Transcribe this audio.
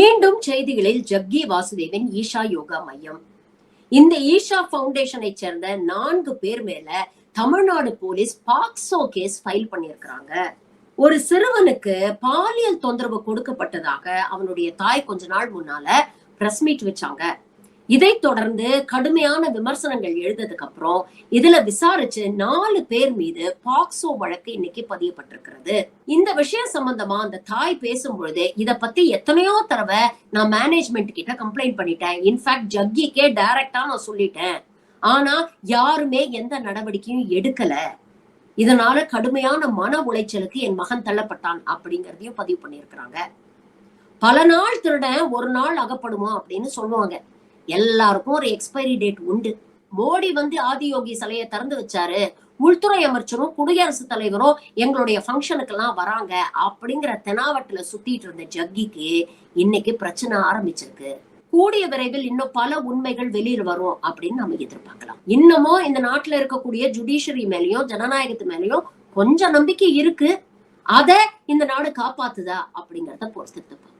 மீண்டும் செய்திகளில் ஜக்கி வாசுதேவன் ஈஷா யோகா மையம். இந்த ஈஷா பவுண்டேஷனை சேர்ந்த 4 பேர் மேல தமிழ்நாடு போலீஸ் பாக்சோ கேஸ் ஃபைல் பண்ணியிருக்கிறாங்க. ஒரு சிறுவனுக்கு பாலியல் தொந்தரவு கொடுக்கப்பட்டதாக அவனுடைய தாய் கொஞ்ச நாள் முன்னால பிரஸ் மீட் வச்சாங்க. இதை தொடர்ந்து கடுமையான விமர்சனங்கள் எழுந்ததுக்கு அப்புறம் இதுல விசாரிச்சு 4 பேர் மீது பாக்சோ வழக்கு இன்னைக்கு பதியப்பட்டிருக்கிறது. இந்த விஷயம் சம்பந்தமா அந்த தாய் பேசும்பொழுது இத பத்தி எத்தனையோ தடவை நான் மேனேஜ்மெண்ட் கிட்ட கம்ப்ளைண்ட் பண்ணிட்டேன். இன்ஃபேக்ட் ஜக்கிக்கே டைரக்டா நான் சொல்லிட்டேன். ஆனா யாருமே எந்த நடவடிக்கையும் எடுக்கல. இதனால கடுமையான மன உளைச்சலுக்கு என் மகன் தள்ளப்பட்டான் அப்படிங்கறதையும் பதிவு பண்ணியிருக்கிறாங்க. பல நாள் திருடன் ஒரு நாள் அகப்படுமோ அப்படின்னு சொல்லுவாங்க. எல்லாருக்கும் ஒரு எக்ஸ்பைரி டேட் உண்டு. மோடி ஆதியோகி சிலையை திறந்து வச்சாரு, உள்துறை அமைச்சரும் குடியரசுத் தலைவரும் எங்களுடைய ஃபங்க்ஷனுக்கு எல்லாம் வராங்க அப்படிங்கிற தெனாவட்டுல சுத்திட்டு இருந்த ஜக்கிக்கு இன்னைக்கு பிரச்சனை ஆரம்பிச்சிருக்கு. கூடிய விரைவில் இன்னும் பல உண்மைகள் வெளியில் வரும் அப்படின்னு நம்ம எதிர்பார்க்கலாம். இன்னமும் இந்த நாட்டுல இருக்கக்கூடிய ஜுடிஷியரி மேலயும் ஜனநாயகத்து மேலயும் கொஞ்சம் நம்பிக்கை இருக்கு. அத இந்த நாடு காப்பாத்துதா அப்படிங்கறத பொறுத்து